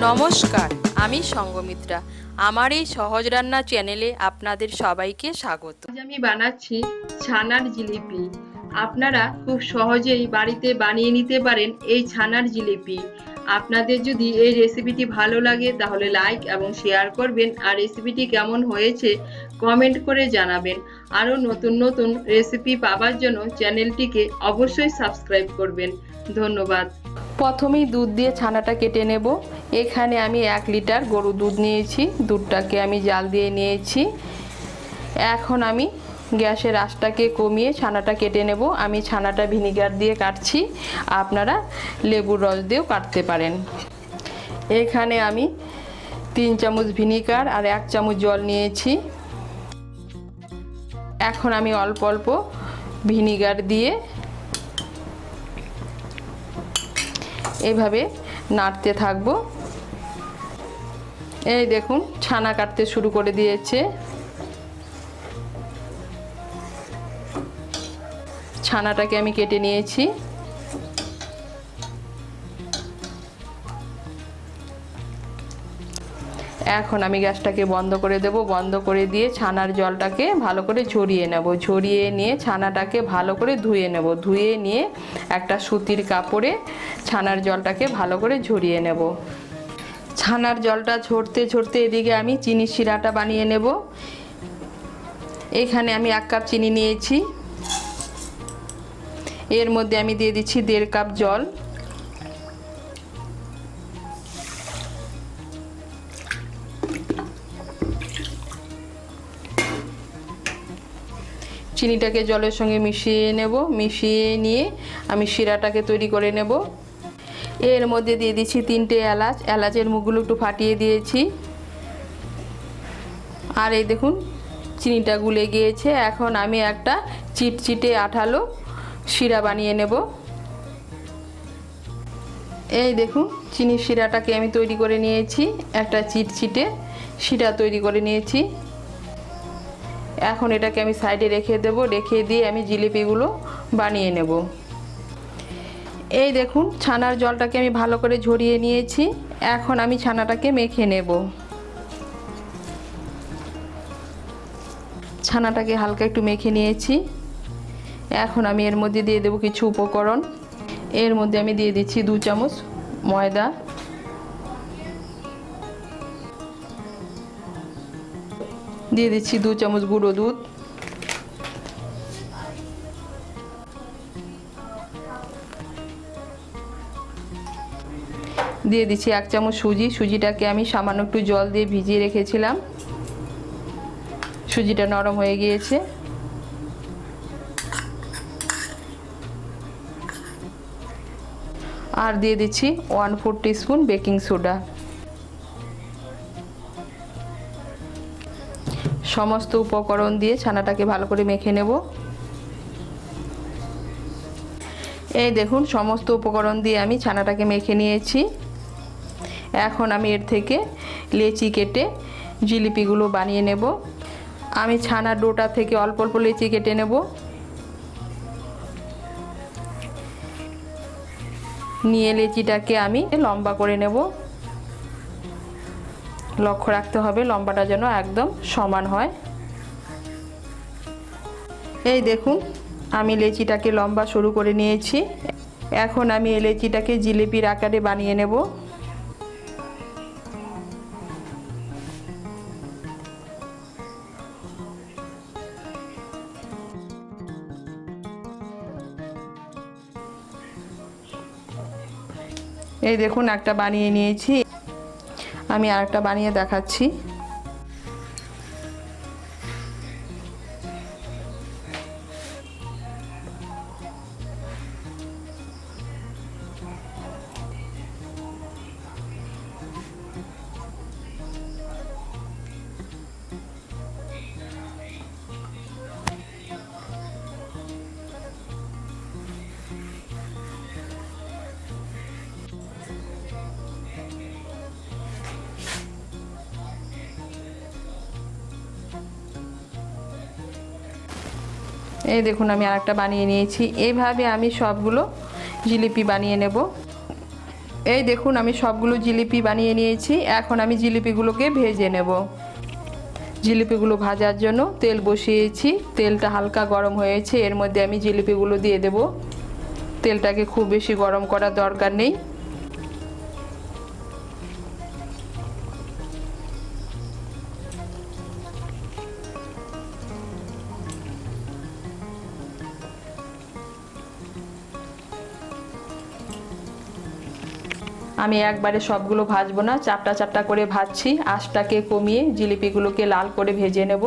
নমস্কার, আমি সঙ্গমিত্রা। আমার এই সহজ রান্না চ্যানেলে আপনাদের সবাইকে স্বাগত। আজ আমি বানাচ্ছি ছানার জিলিপি। আপনারা খুব সহজেই বাড়িতে বানিয়ে নিতে পারেন এই ছানার জিলিপি। আপনাদের যদি এই রেসিপিটি ভালো লাগে তাহলে লাইক এবং শেয়ার করবেন, আর রেসিপিটি কেমন হয়েছে কমেন্ট করে জানাবেন। আরও নতুন নতুন রেসিপি পাওয়ার জন্য চ্যানেলটিকে অবশ্যই সাবস্ক্রাইব করবেন। ধন্যবাদ। প্রথমেই দুধ দিয়ে ছানাটা কেটে নেব। এখানে আমি 1 লিটার গরু দুধ নিয়েছি, দুধটাকে আমি জাল দিয়ে নিয়েছি। এখন আমি গ্যাসের আঁচটাকে কমিয়ে ছানাটা কেটে নেব। আমি ছানাটা ভিনিগার দিয়ে কাটছি, আপনারা লেবুর রস দিয়েও কাটতে পারেন। এখানে আমি 3 চামচ ভিনিগার আর 1 চামচ জল নিয়েছি। এখন আমি অল্প অল্প ভিনিগার দিয়ে এভাবে নাড়তে থাকবো। এই দেখুন ছানা কাটতে শুরু করে দিয়েছে। ছানাটাকে আমি কেটে নিয়েছি। এখন আমি গ্যাসটাকে বন্ধ করে দেব। বন্ধ করে দিয়ে ছানার জলটাকে ভালো করে ঝরিয়ে নেব। ঝরিয়ে নিয়ে ছানাটাকে ভালো করে ধুয়ে নেব। ধুয়ে নিয়ে একটা সুতির কাপড়ে ছানার জলটাকে ভালো করে ঝরিয়ে নেব। ছানার জলটা ঝরতে ঝরতে এদিকে আমি চিনির শিরাটা বানিয়ে নেব। এখানে আমি 1 কাপ চিনি নিয়েছি। এর মধ্যে আমি দিয়ে দিচ্ছি 1.5 কাপ জল। চিনিটাকে জলের সঙ্গে মিশিয়ে নেব। মিশিয়ে নিয়ে আমি শিরাটাকে তৈরি করে নেব। এর মধ্যে দিয়ে দিচ্ছি 3টে এলাচ। এলাচের মুখগুলো একটু ফাটিয়ে দিয়েছি। আর এই দেখুন চিনিটা গুলে গিয়েছে। এখন আমি একটা চিটচিটে আঠালো শিরা বানিয়ে নেব। এই দেখুন চিনির শিরাটাকে আমি তৈরি করে নিয়েছি। একটা চিটচিটে শিরা তৈরি করে নিয়েছি। এখন এটাকে আমি সাইডে রেখে দেব। রেখে দিয়ে আমি জিলিপিগুলো বানিয়ে নেব। এই দেখুন ছানার জলটাকে আমি ভালো করে ঝরিয়ে নিয়েছি। এখন আমি ছানাটাকে মেখে নেব। ছানাটাকে হালকা একটু মেখে নিয়েছি। এখন আমি এর মধ্যে দিয়ে দেব কিছু উপকরণ। এর মধ্যে আমি দিয়ে দিচ্ছি 2 চামচ ময়দা, দিয়ে দিচ্ছি 2 চামচ গুঁড়ো দুধ, দিয়ে দিচ্ছি 1 চামচ সুজি। সুজিটাকে আমি সামান্য একটু জল দিয়ে ভিজিয়ে রেখেছিলাম। সুজিটা নরম হয়ে গিয়েছে। আর দিয়ে দিচ্ছি 1/4 টিস্পুন বেকিং সোডা। সমস্ত উপকরণ দিয়ে ছানাটাকে ভালো করে মেখে নেব। এই দেখুন সমস্ত উপকরণ দিয়ে আমি ছানাটাকে মেখে নিয়েছি। এখন আমি এর থেকে লেচি কেটে জিলিপিগুলো বানিয়ে নেব। আমি ছানার ডোটা থেকে অল্প অল্প লেচি কেটে নেব। নিয়ে লেচিটাকে আমি লম্বা করে নেব। লক্ষ্য রাখতে হবে লম্বাটা যেন একদম সমান হয়। এই দেখুন আমি লেচিটাকে লম্বা শুরু করে নিয়েছি। এখন আমি এই লেচিটাকে জিলিপির আকারে বানিয়ে নেব। এই দেখুন একটা বানিয়ে নিয়েছি। আমি আরেকটা বানিয়ে দেখাচ্ছি। এই দেখুন আমি আরেকটা বানিয়ে নিয়েছি। এইভাবে আমি সবগুলো জিলিপি বানিয়ে নেব। এই দেখুন আমি সবগুলো জিলিপি বানিয়ে নিয়েছি। এখন আমি জিলিপিগুলোকে ভেজে নেব। জিলিপিগুলো ভাজার জন্য তেল বসিয়েছি। তেলটা হালকা গরম হয়েছে, এর মধ্যে আমি জিলিপিগুলো দিয়ে দেব। তেলটাকে খুব বেশি গরম করার দরকার নেই। আমি একবারে সবগুলো ভাজবো না, চাপটা চাপটা করে ভাজছি। আঁচটাকে কমিয়ে জিলিপিগুলোকে লাল করে ভেজে নেব।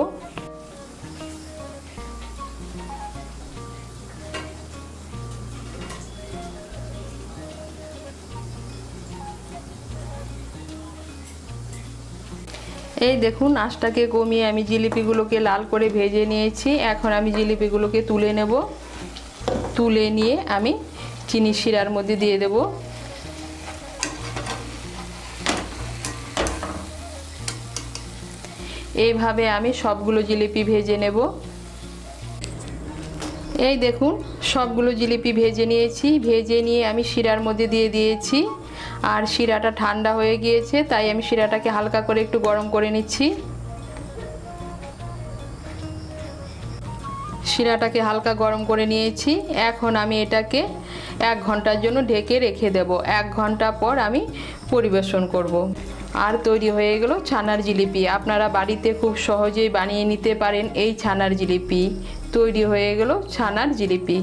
এই দেখুন আঁচটাকে কমিয়ে আমি জিলিপিগুলোকে লাল করে ভেজে নিয়েছি। এখন আমি জিলিপিগুলোকে তুলে নেব। তুলে নিয়ে আমি চিনি শিরার মধ্যে দিয়ে দেব। এইভাবে আমি সবগুলো জিলিপি ভেজে নেব। এই দেখুন সবগুলো জিলিপি ভেজে নিয়েছি। ভেজে নিয়ে আমি শিরার মধ্যে দিয়ে দিয়েছি। আর শিরাটা ঠান্ডা হয়ে গিয়েছে, তাই আমি শিরাটাকে হালকা করে একটু গরম করে নিচ্ছি। শিরাটাকে হালকা গরম করে নিয়েছি। এখন আমি এটাকে 1 ঘন্টার জন্য ঢেকে রেখে দেব। 1 ঘন্টা পর আমি পরিবেশন করব। আর তৈরি হয়ে গেল ছানার জিলিপি। আপনারা বাড়িতে খুব সহজেই বানিয়ে নিতে পারেন এই ছানার জিলিপি। তৈরি হয়ে গেল ছানার জিলিপি।